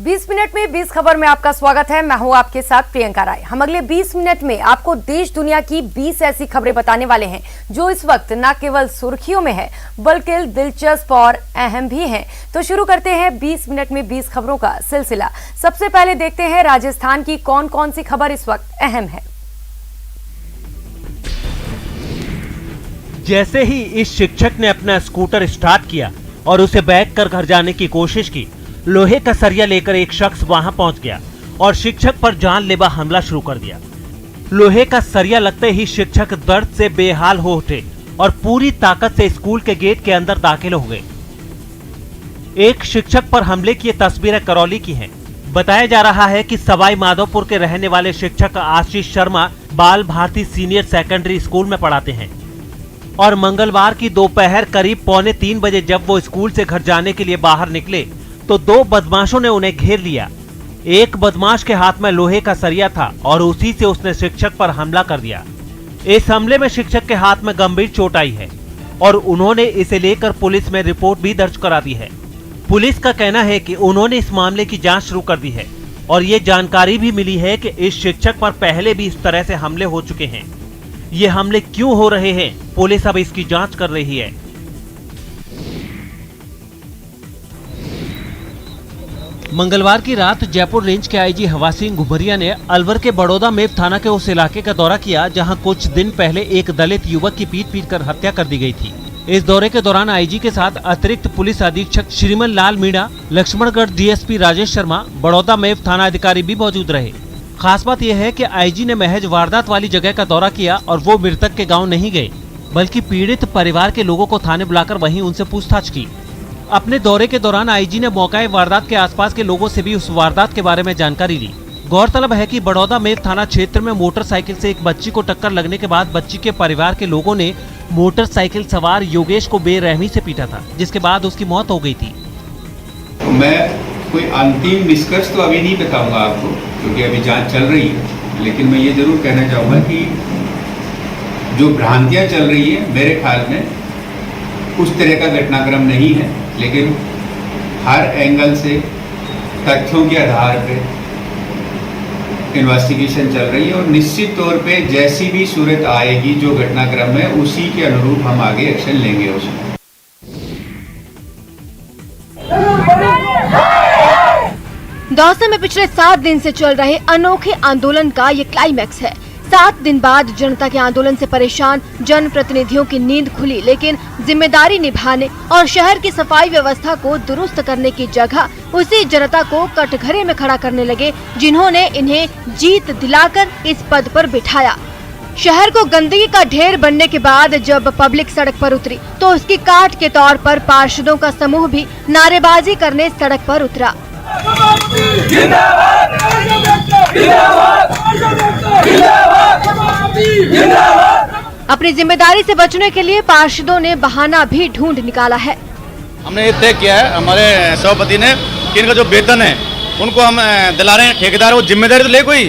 20 minute में 20 खबर में आपका स्वागत है। मैं हूं आपके साथ प्रियंका राय। हम अगले 20 मिनट में आपको देश दुनिया की 20 ऐसी खबरें बताने वाले हैं जो इस वक्त न केवल सुर्खियों में है बल्कि दिलचस्प और अहम भी हैं। तो शुरू करते हैं 20 मिनट में 20 खबरों का सिलसिला। सबसे पहले देखते हैं राजस्थान की कौन कौन सी खबर इस वक्त अहम है। जैसे ही इस शिक्षक ने अपना स्कूटर स्टार्ट किया और उसे बैक कर घर जाने की कोशिश की, लोहे का सरिया लेकर एक शख्स वहां पहुंच गया और शिक्षक पर जानलेवा हमला शुरू कर दिया। लोहे का सरिया लगते ही शिक्षक दर्द से बेहाल हो उठे और पूरी ताकत से स्कूल के गेट के अंदर दाखिल हो गए। एक शिक्षक पर हमले की तस्वीरें करौली की हैं। बताया जा रहा है कि सवाई माधोपुर के रहने वाले शिक्षक आशीष शर्मा बाल भारती सीनियर सेकेंडरी स्कूल में पढ़ाते हैं और मंगलवार की दोपहर करीब 2:45 बजे जब वो स्कूल से घर जाने के लिए बाहर निकले तो दो बदमाशों ने उन्हें घेर लिया। एक बदमाश के हाथ में लोहे का सरिया था और उसी से उसने शिक्षक पर हमला कर दिया। इस हमले में शिक्षक के हाथ में गंभीर चोट आई है और उन्होंने इसे लेकर पुलिस में रिपोर्ट भी दर्ज करा दी है। पुलिस का कहना है कि उन्होंने इस मामले की जांच शुरू कर दी है और ये जानकारी भी मिली है कि इस शिक्षक पर पहले भी इस तरह से हमले हो चुके हैं। ये हमले क्यों हो रहे हैं, पुलिस अब इसकी जांच कर रही है। मंगलवार की रात जयपुर रेंज के आईजी हवा सिंह घुमरिया ने अलवर के बड़ौदा मेव थाना के उस इलाके का दौरा किया जहां कुछ दिन पहले एक दलित युवक की पीट कर हत्या कर दी गई थी। इस दौरे के दौरान आईजी के साथ अतिरिक्त पुलिस अधीक्षक श्रीमन लाल मीणा, लक्ष्मणगढ़ डीएसपी राजेश शर्मा, बड़ौदा मेव थाना अधिकारी भी मौजूद रहे। खास बात यह है कि आईजी ने महज वारदात वाली जगह का दौरा किया और वो मृतक के गाँव नहीं गए बल्कि पीड़ित परिवार के लोगों को थाने बुलाकर वहीं उनसे पूछताछ की। अपने दौरे के दौरान आईजी ने मौके वारदात के आसपास के लोगों से भी उस वारदात के बारे में जानकारी ली। गौरतलब है कि बड़ौदा मेव थाना क्षेत्र में मोटरसाइकिल से एक बच्ची को टक्कर लगने के बाद बच्ची के परिवार के लोगों ने मोटरसाइकिल सवार योगेश को बेरहमी से पीटा था, जिसके बाद उसकी मौत हो गई थी। मैं कोई अंतिम निष्कर्ष तो अभी नहीं बताऊंगा आपको क्योंकि अभी जांच चल रही है, लेकिन मैं ये जरूर कहना चाहूँगा कि जो भ्रांतियाँ चल रही है मेरे ख्याल में उस तरह का घटनाक्रम नहीं है, लेकिन हर एंगल से तथ्यों के आधार पे इन्वेस्टिगेशन चल रही है और निश्चित तौर पे जैसी भी सूरत आएगी जो घटनाक्रम है उसी के अनुरूप हम आगे एक्शन लेंगे उसमें। दौसा में पिछले 7 दिन से चल रहे अनोखे आंदोलन का ये क्लाइमैक्स है। 7 दिन बाद जनता के आंदोलन से परेशान जनप्रतिनिधियों की नींद खुली, लेकिन जिम्मेदारी निभाने और शहर की सफाई व्यवस्था को दुरुस्त करने की जगह उसी जनता को कटघरे में खड़ा करने लगे जिन्होंने इन्हें जीत दिलाकर इस पद पर बिठाया। शहर को गंदगी का ढेर बनने के बाद जब पब्लिक सड़क पर उतरी तो उसकी काट के तौर पर पार्षदों का समूह भी नारेबाजी करने सड़क पर उतरा। अपनी जिम्मेदारी से बचने के लिए पार्षदों ने बहाना भी ढूंढ निकाला है। हमने ये तय किया है हमारे सभापति ने कि इनका जो वेतन है उनको हम दिला रहे हैं। ठेकेदार वो जिम्मेदारी तो ले, कोई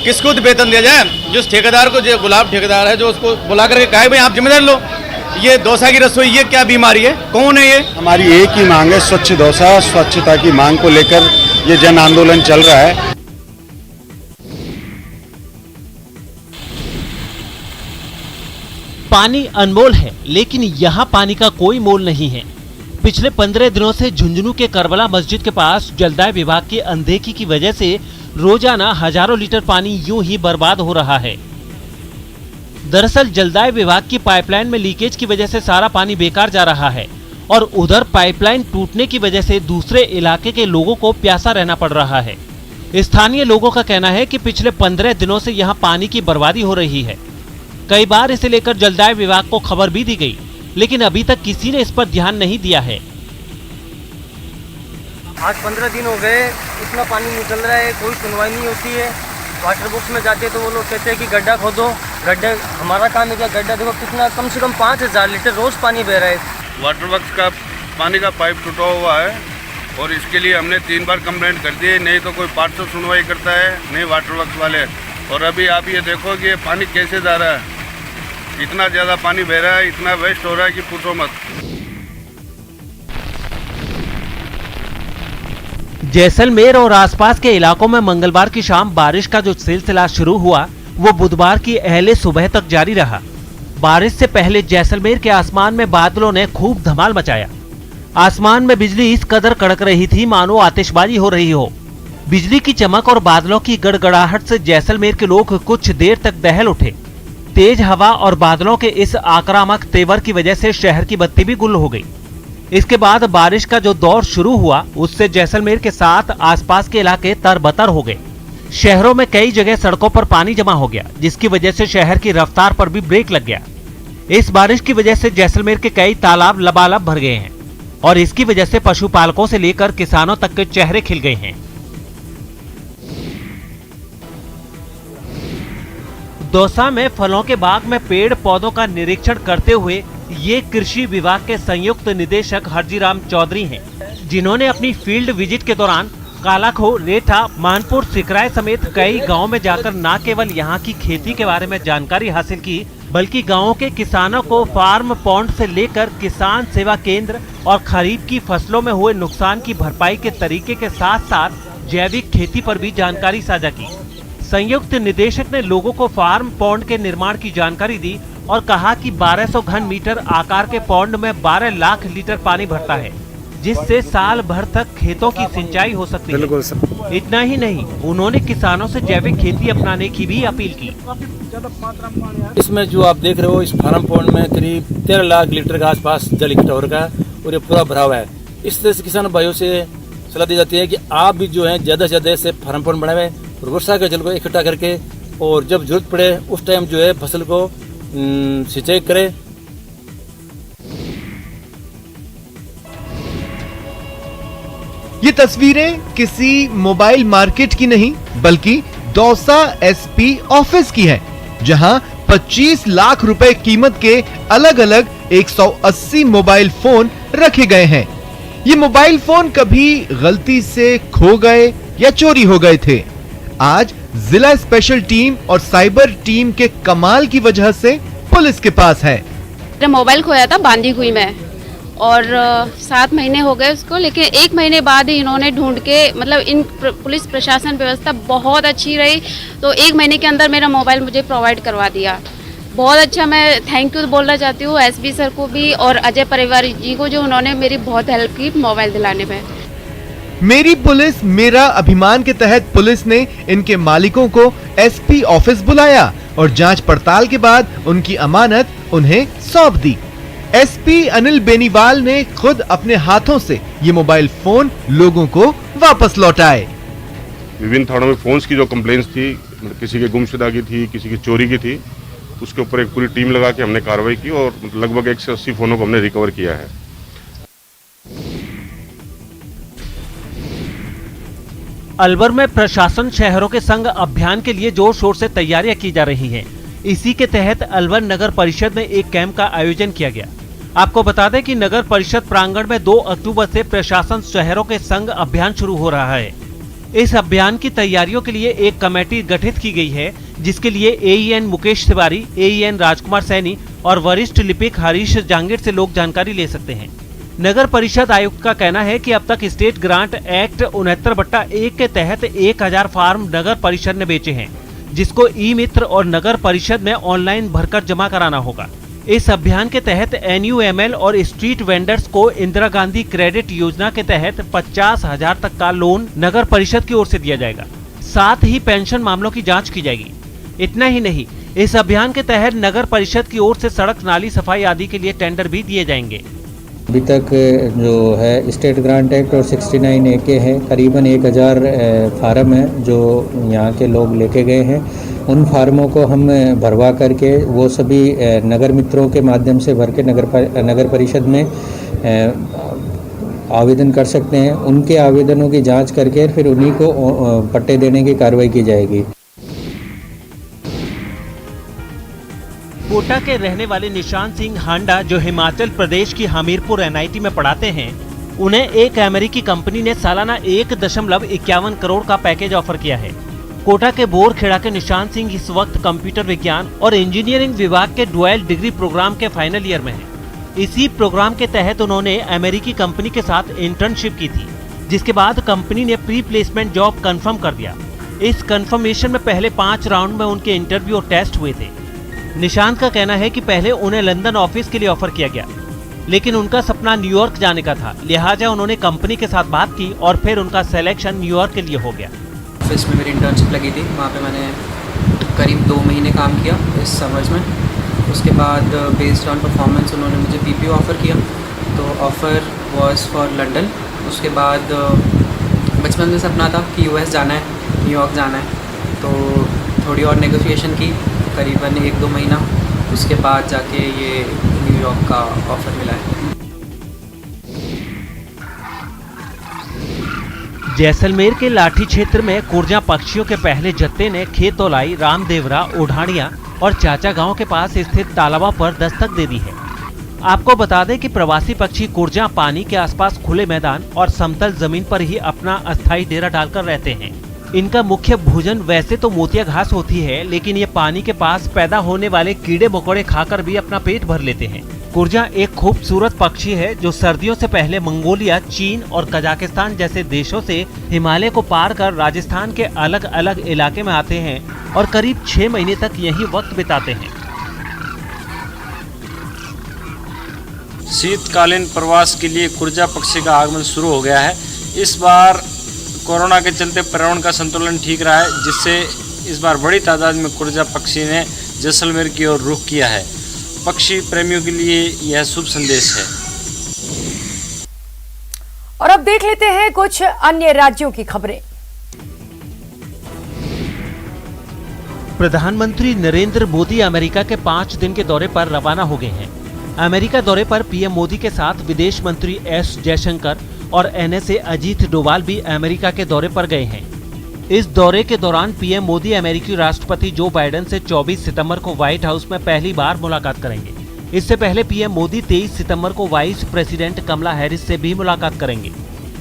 किसको वेतन दिया जाए, जिस ठेकेदार को, जो गुलाब ठेकेदार है जो उसको बुला करके कहा भाई आप जिम्मेदारी लो। ये दौसा की रसोई ये क्या बीमारी है, कौन है ये? हमारी एक ही मांग है, स्वच्छ दौसा। स्वच्छता की मांग को लेकर ये जन आंदोलन चल रहा है। पानी अनमोल है, लेकिन यहाँ पानी का कोई मोल नहीं है। पिछले 15 दिनों से झुंझुनू के करबला मस्जिद के पास जलदाय विभाग की अनदेखी की वजह से रोजाना हजारों लीटर पानी यूं ही बर्बाद हो रहा है। दरअसल जलदाय विभाग की पाइपलाइन में लीकेज की वजह से सारा पानी बेकार जा रहा है और उधर पाइपलाइन टूटने की वजह से दूसरे इलाके के लोगों को प्यासा रहना पड़ रहा है। स्थानीय लोगों का कहना है कि पिछले 15 दिनों से यहाँ पानी की बर्बादी हो रही है। कई बार इसे लेकर जलदाय विभाग को खबर भी दी गई, लेकिन अभी तक किसी ने इस पर ध्यान नहीं दिया है। आज 15 दिन हो गए, इतना पानी निकल रहा है, कोई सुनवाई नहीं होती है। वाटर बॉक्स में जाते तो वो लोग कहते हैं कि गड्ढा खोदो। गड्ढे, हमारा काम है क्या? गड्ढा देखो कितना, कम से कम 5000 लीटर रोज पानी बह रहा है। वाटर वर्क्स का पानी का पाइप टूटा हुआ है और इसके लिए हमने 3 बार कंप्लेंट कर दी है, नहीं तो कोई पार्षद सुनवाई करता है, नहीं वाटर वर्क्स वाले। और अभी आप ये देखो कि ये पानी कैसे जा रहा है, इतना ज़्यादा पानी बह रहा है, इतना वेस्ट हो रहा है कि पूछो मत। जैसलमेर और आसपास के इलाकों में मंगलवार की शाम बारिश का जो सिलसिला शुरू हुआ वो बुधवार की अहले सुबह तक जारी रहा। बारिश से पहले जैसलमेर के आसमान में बादलों ने खूब धमाल मचाया। आसमान में बिजली इस कदर कड़क रही थी मानो आतिशबाजी हो रही हो। बिजली की चमक और बादलों की गड़गड़ाहट से जैसलमेर के लोग कुछ देर तक दहल उठे। तेज हवा और बादलों के इस आक्रामक तेवर की वजह से शहर की बत्ती भी गुल हो गई। इसके बाद बारिश का जो दौर शुरू हुआ उससे जैसलमेर के साथ आसपास के इलाके तरबतर हो गए। शहरों में कई जगह सड़कों पर पानी जमा हो गया, जिसकी वजह से शहर की रफ्तार पर भी ब्रेक लग गया। इस बारिश की वजह से जैसलमेर के कई तालाब लबालब भर गए हैं और इसकी वजह से पशुपालकों से लेकर किसानों तक के चेहरे खिल गए हैं। दौसा में फलों के बाग में पेड़ पौधों का निरीक्षण करते हुए ये कृषि विभाग के संयुक्त निदेशक हरजीराम चौधरी हैं, जिन्होंने अपनी फील्ड विजिट के दौरान कालाखो, रेठा, मानपुर, सिकराय समेत कई गांवों में जाकर न केवल यहां की खेती के बारे में जानकारी हासिल की, बल्कि गांवों के किसानों को फार्म पॉन्ड से लेकर किसान सेवा केंद्र और खरीफ की फसलों में हुए नुकसान की भरपाई के तरीके के साथ साथ जैविक खेती पर भी जानकारी साझा की। संयुक्त निदेशक ने लोगों को फार्म पॉन्ड के निर्माण की जानकारी दी और कहा कि 1200 घन मीटर आकार के पॉन्ड में 12 लाख लीटर पानी भरता है, जिससे साल भर तक खेतों की सिंचाई हो सकती है। इतना ही नहीं, उन्होंने किसानों से जैविक खेती अपनाने की भी अपील की। इसमें जो आप देख रहे हो, इस फार्म पॉन्ड में करीब 13 लाख लीटर के आसपास जल इकट्ठा हो रखा है और ये पूरा भरा हुआ है। इस तरह से किसान भाइयों से सलाह दी जाती है कि आप भी जो है ज्यादा से ज्यादा ऐसे फार्म पॉन्ड बनाए और वर्षा के जल को इकट्ठा करके और जब जरूरत पड़े उस टाइम जो है फसल को सिंचाई करे। ये तस्वीरें किसी मोबाइल मार्केट की नहीं बल्कि दौसा एसपी ऑफिस की है, जहां 25 लाख रुपए कीमत के अलग अलग 180 मोबाइल फोन रखे गए हैं। ये मोबाइल फोन कभी गलती से खो गए या चोरी हो गए थे। आज जिला स्पेशल टीम और साइबर टीम के कमाल की वजह से पुलिस के पास है। मेरा मोबाइल खोया था बांदी हुई में और 7 महीने हो गए उसको, लेकिन 1 महीने बाद ही इन्होंने ढूंढ के, मतलब इन पुलिस प्रशासन व्यवस्था बहुत अच्छी रही, तो 1 महीने के अंदर मेरा मोबाइल मुझे प्रोवाइड करवा दिया। बहुत अच्छा, मैं थैंक यू बोलना चाहती हूँ एसपी सर को भी और अजय परिवार जी को, जो उन्होंने मेरी बहुत हेल्प की मोबाइल दिलाने में। मेरी पुलिस मेरा अभिमान के तहत पुलिस ने इनके मालिकों को एसपी ऑफिस बुलाया और जांच पड़ताल के बाद उनकी अमानत उन्हें सौंप दी। एसपी अनिल बेनीवाल ने खुद अपने हाथों से ये मोबाइल फोन लोगों को वापस लौटाए। विभिन्न थानों में फोन्स की जो कंप्लेंट्स थी, किसी के गुमशुदा की थी, किसी की चोरी की थी, उसके ऊपर एक पूरी टीम लगा के हमने कार्रवाई की और लगभग 180 फोनों को हमने रिकवर किया है। अलवर में प्रशासन शहरों के संग अभियान के लिए जोर शोर से तैयारियां की जा रही हैं। इसी के तहत अलवर नगर परिषद में एक कैंप का आयोजन किया गया। आपको बता दें कि नगर परिषद प्रांगण में 2 अक्टूबर से प्रशासन शहरों के संग अभियान शुरू हो रहा है। इस अभियान की तैयारियों के लिए एक कमेटी गठित की गई है, जिसके लिए एईएन मुकेश तिवारी, एईएन राजकुमार सैनी और वरिष्ठ लिपिक हरीश जांगीर से लोग जानकारी ले सकते हैं। नगर परिषद आयुक्त का कहना है कि अब तक स्टेट ग्रांट एक्ट 69/1 के तहत 1000 फार्म नगर परिषद ने बेचे हैं, जिसको ई मित्र और नगर परिषद में ऑनलाइन भरकर जमा कराना होगा। इस अभियान के तहत NUML और स्ट्रीट वेंडर्स को इंदिरा गांधी क्रेडिट योजना के तहत 50,000 तक का लोन नगर परिषद की ओर से दिया जाएगा। साथ ही पेंशन मामलों की जांच की जाएगी। इतना ही नहीं, इस अभियान के तहत नगर परिषद की ओर से सड़क नाली सफाई आदि के लिए टेंडर भी दिए जाएंगे। अभी तक जो है स्टेट ग्रांट एक्ट और 69A है, करीबन 1000 फार्म है जो यहाँ के लोग लेके गए हैं। उन फार्मों को हम भरवा करके वो सभी नगर मित्रों के माध्यम से भर के नगर परिषद में आवेदन कर सकते हैं। उनके आवेदनों की जांच करके फिर उन्हीं को पट्टे देने की कार्रवाई की जाएगी। कोटा के रहने वाले निशान सिंह हांडा, जो हिमाचल प्रदेश की हमीरपुर NIT में पढ़ाते हैं, उन्हें एक अमेरिकी कंपनी ने सालाना 1.51 करोड़ का पैकेज ऑफर किया है। कोटा के बोरखेड़ा के निशान सिंह इस वक्त कंप्यूटर विज्ञान और इंजीनियरिंग विभाग के डुअल डिग्री प्रोग्राम के फाइनल ईयर में हैं। इसी प्रोग्राम के तहत उन्होंने अमेरिकी कंपनी के साथ इंटर्नशिप की थी। जिसके बाद कंपनी ने प्री प्लेसमेंट जॉब कंफर्म कर दिया। इस कंफर्मेशन में पहले 5 राउंड में उनके इंटरव्यू और टेस्ट हुए थे। निशांत का कहना है कि पहले उन्हें लंदन ऑफिस के लिए ऑफर किया गया, लेकिन उनका सपना न्यूयॉर्क जाने का था, लिहाजा उन्होंने कंपनी के साथ बात की और फिर उनका सिलेक्शन न्यूयॉर्क के लिए हो गया। ऑफिस में मेरी इंटर्नशिप लगी थी, वहाँ पे मैंने करीब 2 महीने काम किया इस समर्स में। उसके बाद बेस्ड ऑन परफॉर्मेंस उन्होंने मुझे पीपीओ ऑफ़र किया, तो ऑफ़र वाज फॉर लंदन। उसके बाद बचपन में सपना था कि यूएस जाना है, न्यूयॉर्क जाना है, तो थोड़ी और नेगोशिएशन की करीबन 1-2 महीना, उसके बाद जाके ये न्यूयॉर्क का ऑफ़र मिला है। जैसलमेर के लाठी क्षेत्र में कुर्जा पक्षियों के पहले जत्थे ने खेतौलाई, रामदेवरा, ओढ़ानिया और चाचा गांव के पास स्थित तालाबों पर दस्तक दे दी है। आपको बता दें कि प्रवासी पक्षी कुर्जा पानी के आसपास खुले मैदान और समतल जमीन पर ही अपना अस्थायी डेरा डालकर रहते हैं। इनका मुख्य भोजन वैसे तो मोतिया घास होती है, लेकिन ये पानी के पास पैदा होने वाले कीड़े मकोड़े खाकर भी अपना पेट भर लेते हैं। कुर्जा एक खूबसूरत पक्षी है जो सर्दियों से पहले मंगोलिया, चीन और कजाकिस्तान जैसे देशों से हिमालय को पार कर राजस्थान के अलग अलग इलाके में आते हैं और करीब 6 महीने तक यही वक्त बिताते हैं। शीतकालीन प्रवास के लिए कुर्जा पक्षी का आगमन शुरू हो गया है। इस बार कोरोना के चलते पर्यावरण का संतुलन ठीक रहा है, जिससे इस बार बड़ी तादाद में कुर्जा पक्षी ने जैसलमेर की ओर रुख किया है। पक्षी प्रेमियों के लिए यह शुभ संदेश है। और अब देख लेते हैं कुछ अन्य राज्यों की खबरें। प्रधानमंत्री नरेंद्र मोदी अमेरिका के 5 दिन के दौरे पर रवाना हो गए हैं। अमेरिका दौरे पर पीएम मोदी के साथ विदेश मंत्री एस जयशंकर और एनएसए अजीत डोभाल भी अमेरिका के दौरे पर गए हैं। इस दौरे के दौरान पीएम मोदी अमेरिकी राष्ट्रपति जो बाइडेन से 24 सितंबर को व्हाइट हाउस में पहली बार मुलाकात करेंगे। इससे पहले पीएम मोदी 23 सितंबर को वाइस प्रेसिडेंट कमला हैरिस से भी मुलाकात करेंगे।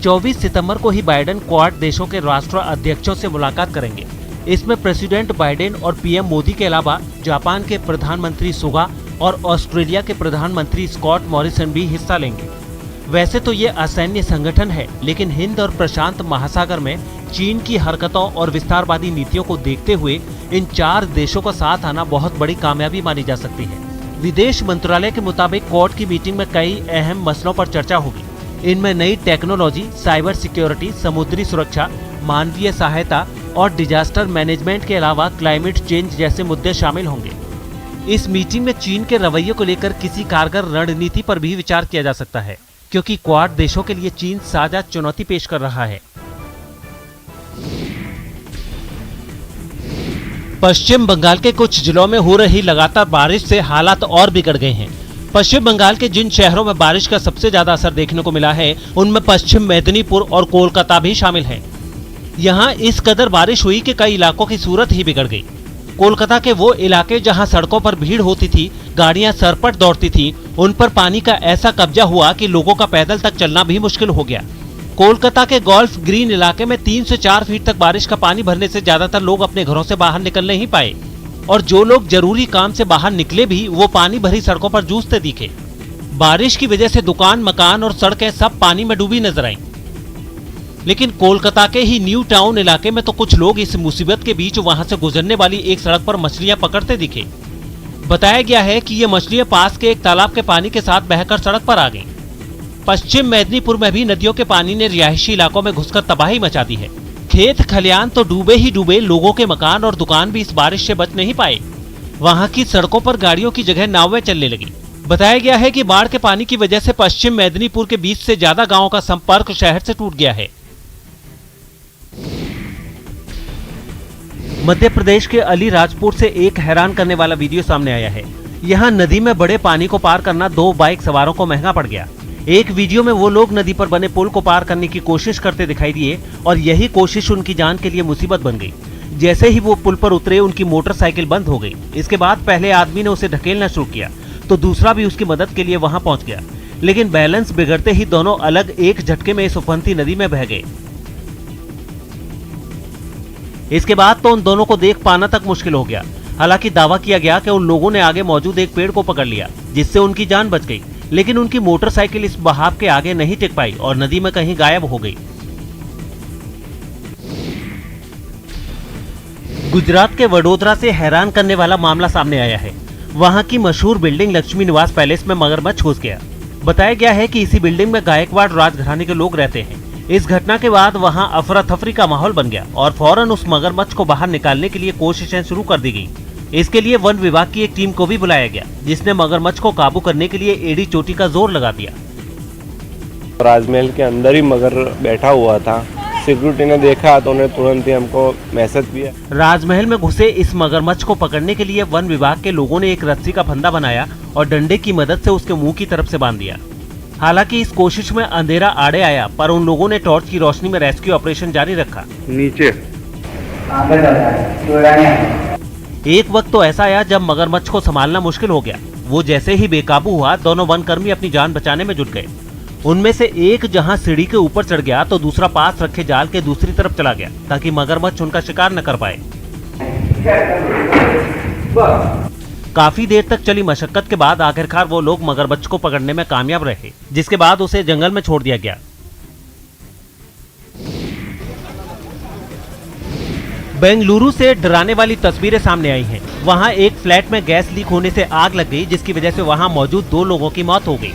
24 सितंबर को ही बाइडेन क्वाड देशों के राष्ट्र अध्यक्षों से मुलाकात करेंगे। इसमें प्रेसिडेंट बाइडेन और पीएम मोदी के अलावा जापान के प्रधानमंत्री सुगा और ऑस्ट्रेलिया के प्रधानमंत्री स्कॉट मॉरिसन भी हिस्सा लेंगे। वैसे तो ये असैन्य संगठन है, लेकिन हिंद और प्रशांत महासागर में चीन की हरकतों और विस्तारवादी नीतियों को देखते हुए इन 4 देशों का साथ आना बहुत बड़ी कामयाबी मानी जा सकती है। विदेश मंत्रालय के मुताबिक क्वाड की मीटिंग में कई अहम मसलों पर चर्चा होगी। इनमें नई टेक्नोलॉजी, साइबर सिक्योरिटी, समुद्री सुरक्षा, मानवीय सहायता और डिजास्टर मैनेजमेंट के अलावा क्लाइमेट चेंज जैसे मुद्दे शामिल होंगे। इस मीटिंग में चीन के रवैये को लेकर किसी कारगर रणनीति पर भी विचार किया जा सकता है, क्योंकि क्वाड देशों के लिए चीन साझा चुनौती पेश कर रहा है। पश्चिम बंगाल के कुछ जिलों में हो रही लगातार बारिश से हालात और बिगड़ गए हैं। पश्चिम बंगाल के जिन शहरों में बारिश का सबसे ज्यादा असर देखने को मिला है, उनमें पश्चिम मेदिनीपुर और कोलकाता भी शामिल है। यहाँ इस कदर बारिश हुई कि कई इलाकों की सूरत ही बिगड़ गई। कोलकाता के वो इलाके जहां सड़कों पर भीड़ होती थी, गाड़ियां सरपट दौड़ती थी, उन पर पानी का ऐसा कब्जा हुआ कि लोगों का पैदल तक चलना भी मुश्किल हो गया। कोलकाता के गोल्फ ग्रीन इलाके में 3 से 4 फीट तक बारिश का पानी भरने से ज्यादातर लोग अपने घरों से बाहर निकल नहीं पाए, और जो लोग जरूरी काम से बाहर निकले भी वो पानी भरी सड़कों पर जूझते दिखे। बारिश की वजह से दुकान, मकान और सड़कें सब पानी में डूबी नजर आईं। लेकिन कोलकाता के ही न्यू टाउन इलाके में तो कुछ लोग इस मुसीबत के बीच वहां से गुजरने वाली एक सड़क पर मछलियां पकड़ते दिखे। बताया गया है कि ये मछलियां पास के एक तालाब के पानी के साथ बहकर सड़क पर आ गईं। पश्चिम मेदिनीपुर में भी नदियों के पानी ने रिहायशी इलाकों में घुसकर तबाही मचा दी है। खेत खलियान तो डूबे ही डूबे, लोगों के मकान और दुकान भी इस बारिश से बच नहीं पाए। वहां की सड़कों पर गाड़ियों की जगह नावें चलने लगी। बताया गया है कि बाढ़ के पानी की वजह से पश्चिम मेदिनीपुर के 20 से ज्यादा गांवों का संपर्क शहर से टूट गया है। मध्य प्रदेश के अलीराजपुर से एक हैरान करने वाला वीडियो सामने आया है। यहाँ नदी में बड़े पानी को पार करना 2 बाइक सवारों को महंगा पड़ गया। एक वीडियो में वो लोग नदी पर बने पुल को पार करने की कोशिश करते दिखाई दिए और यही कोशिश उनकी जान के लिए मुसीबत बन गई। जैसे ही वो पुल पर उतरे, उनकी मोटरसाइकिल बंद हो गई। इसके बाद पहले आदमी ने उसे ढकेलना शुरू किया तो दूसरा भी उसकी मदद के लिए वहां पहुंच गया, लेकिन बैलेंस बिगड़ते ही दोनों अलग एक झटके में इस उफनती नदी में बह गए। इसके बाद तो उन दोनों को देख पाना तक मुश्किल हो गया। हालांकि दावा किया गया कि उन लोगों ने आगे मौजूद एक पेड़ को पकड़ लिया, जिससे उनकी जान बच गई, लेकिन उनकी मोटरसाइकिल इस बहाव के आगे नहीं टिक पाई और नदी में कहीं गायब हो गई। गुजरात के वडोदरा से हैरान करने वाला मामला सामने आया है। वहां की मशहूर बिल्डिंग लक्ष्मी निवास पैलेस में मगरमच्छ घुस गया। बताया गया है कि इसी बिल्डिंग में गायकवाड़ राजघराने के लोग रहते हैं। इस घटना के बाद वहां अफरा तफरी का माहौल बन गया और फौरन उस मगरमच्छ को बाहर निकालने के लिए कोशिशें शुरू कर दी गई। इसके लिए वन विभाग की एक टीम को भी बुलाया गया, जिसने मगरमच्छ को काबू करने के लिए एड़ी चोटी का जोर लगा दिया। राजमहल के अंदर ही मगर बैठा हुआ था। सिक्योरिटी ने देखा तो उन्हें तुरंत ही हमको मैसेज दिया। राजमहल में घुसे इस मगरमच्छ को पकड़ने के लिए वन विभाग के लोगों ने एक रस्सी का फंदा बनाया और डंडे की मदद से उसके मुंह की तरफ से बांध दिया। हालांकि इस कोशिश में अंधेरा आड़े आया, पर उन लोगों ने टॉर्च की रोशनी में रेस्क्यू ऑपरेशन जारी रखा। नीचे एक वक्त तो ऐसा आया जब मगरमच्छ को संभालना मुश्किल हो गया। वो जैसे ही बेकाबू हुआ, दोनों वनकर्मी अपनी जान बचाने में जुट गए। उनमें से एक जहां सीढ़ी के ऊपर चढ़ गया तो दूसरा पास रखे जाल के दूसरी तरफ चला गया, ताकि मगरमच्छ उनका शिकार न कर पाए। काफी देर तक चली मशक्कत के बाद आखिरकार वो लोग मगरमच्छ को पकड़ने में कामयाब रहे, जिसके बाद उसे जंगल में छोड़ दिया गया। बेंगलुरु से डराने वाली तस्वीरें सामने आई हैं। वहां एक फ्लैट में गैस लीक होने से आग लग गई, जिसकी वजह से वहां मौजूद 2 लोगों की मौत हो गई।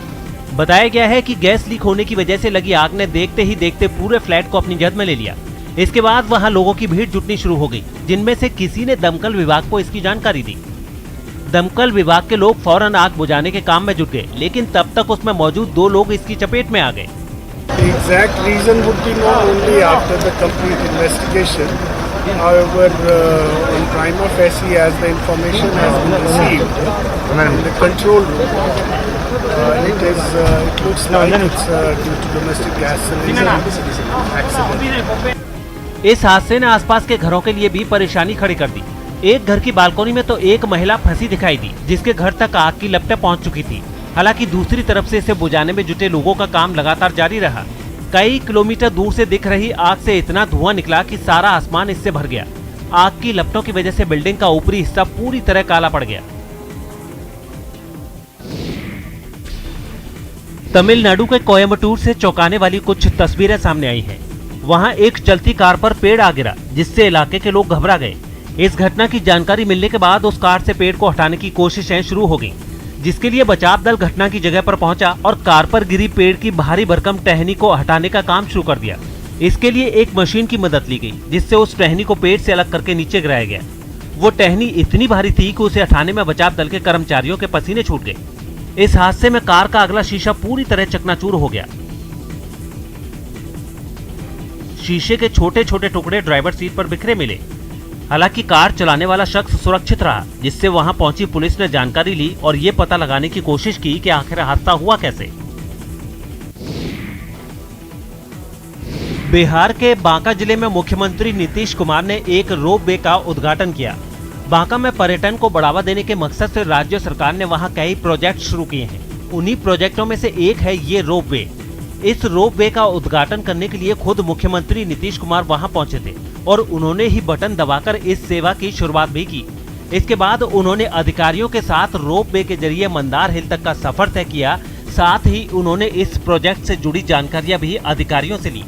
बताया गया है कि गैस लीक होने की वजह से लगी आग ने देखते ही देखते पूरे फ्लैट को अपनी जद में ले लिया। इसके बाद वहां लोगों की भीड़ जुटनी शुरू हो गई, जिनमें से किसी ने दमकल विभाग को इसकी जानकारी दी। दमकल विभाग के लोग फौरन आग बुझाने के काम में जुट गए, लेकिन तब तक उसमें मौजूद 2 लोग इसकी चपेट में आ गए। The exact reason would be known only after the complete investigation. However, in prima facie, as the information has been received in the control room, it looks like it's due to domestic gas cylinder accident. इस हादसे ने आसपास के घरों के लिए भी परेशानी खड़ी कर दी। एक घर की बालकनी में तो एक महिला फंसी दिखाई दी, जिसके घर तक आग की लपटें पहुंच चुकी थी। हालांकि दूसरी तरफ से इसे बुझाने में जुटे लोगों का काम लगातार जारी रहा। कई किलोमीटर दूर से दिख रही आग से इतना धुआं निकला कि सारा आसमान इससे भर गया। आग की लपटों की वजह से बिल्डिंग का ऊपरी हिस्सा पूरी तरह काला पड़ गया। तमिलनाडु के कोयम्बटूर से चौंकाने वाली कुछ तस्वीरें सामने आई हैं। वहां एक चलती कार पर पेड़ आ गिरा, जिससे इलाके के लोग घबरा गए। इस घटना की जानकारी मिलने के बाद उस कार से पेड़ को हटाने की कोशिशें शुरू हो गईं, जिसके लिए बचाव दल घटना की जगह पर पहुंचा और कार पर गिरी पेड़ की भारी भरकम टहनी को हटाने का काम शुरू कर दिया। इसके लिए एक मशीन की मदद ली गई, जिससे उस टहनी को पेड़ से अलग करके नीचे गिराया गया। वो टहनी इतनी भारी थी कि उसे हटाने में बचाव दल के कर्मचारियों के पसीने छूट गए। इस हादसे में कार का अगला शीशा पूरी तरह चकनाचूर हो गया। शीशे के छोटे छोटे टुकड़े ड्राइवर सीट पर बिखरे मिले। हालांकि कार चलाने वाला शख्स सुरक्षित रहा, जिससे वहां पहुंची पुलिस ने जानकारी ली और ये पता लगाने की कोशिश की कि आखिर हादसा हुआ कैसे। बिहार के बांका जिले में मुख्यमंत्री नीतीश कुमार ने एक रोपवे का उद्घाटन किया। बांका में पर्यटन को बढ़ावा देने के मकसद से राज्य सरकार ने वहां कई प्रोजेक्ट शुरू किए हैं। उन्हीं प्रोजेक्टों में से एक है ये रोपवे। इस रोपवे का उद्घाटन करने के लिए खुद मुख्यमंत्री नीतीश कुमार वहां पहुंचे थे और उन्होंने ही बटन दबाकर इस सेवा की शुरुआत भी की। इसके बाद उन्होंने अधिकारियों के साथ रोपवे के जरिए मंदार हिल तक का सफर तय किया। साथ ही उन्होंने इस प्रोजेक्ट से जुड़ी जानकारियां भी अधिकारियों से ली।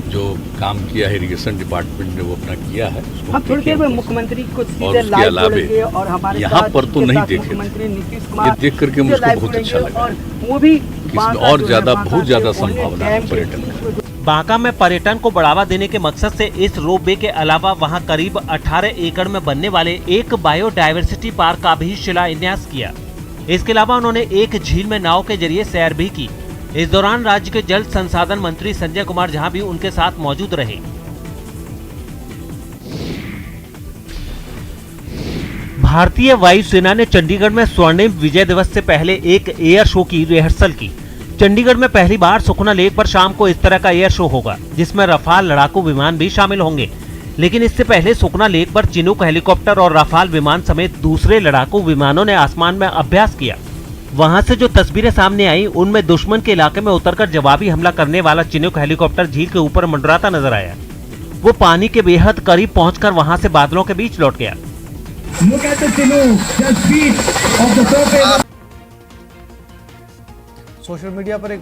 जो काम किया है इरिगेशन डिपार्टमेंट ने वो अपना किया है, हम थोड़ी देर में मुख्यमंत्री को सीधे और लाइव जोड़ेंगे और हमारे यहाँ पर तो नहीं देखे, मुख्यमंत्री नीतीश कुमार ये देख करके मुझको बहुत अच्छा लगा। और वो भी और ज्यादा बहुत ज्यादा संभावना है पर्यटन में। बांका में पर्यटन को बढ़ावा देने के मकसद से इस रोपवे के अलावा वहां करीब 18 एकड़ में बनने वाले एक बायोडायवर्सिटी पार्क का भी शिलान्यास किया। इसके अलावा उन्होंने एक झील में नाव के जरिए सैर भी की। इस दौरान राज्य के जल संसाधन मंत्री संजय कुमार झा भी उनके साथ मौजूद रहे। भारतीय वायुसेना ने चंडीगढ़ में स्वर्णिम विजय दिवस से पहले एक एयर शो की रिहर्सल की। चंडीगढ़ में पहली बार सुखना लेक पर शाम को इस तरह का एयर शो होगा, जिसमें रफाल लड़ाकू विमान भी शामिल होंगे। लेकिन इससे पहले सुखना लेक पर चिनूक हेलीकॉप्टर और रफाल विमान समेत दूसरे लड़ाकू विमानों ने आसमान में अभ्यास किया। वहां से जो तस्वीरें सामने आई, उनमें दुश्मन के इलाके में उतरकर जवाबी हमला करने वाला चिनूक हेलीकॉप्टर झील के ऊपर मंडराता नजर आया। वो पानी के बेहद करीब पहुंचकर वहां से बादलों के बीच लौट गया। सोशल मीडिया पर एक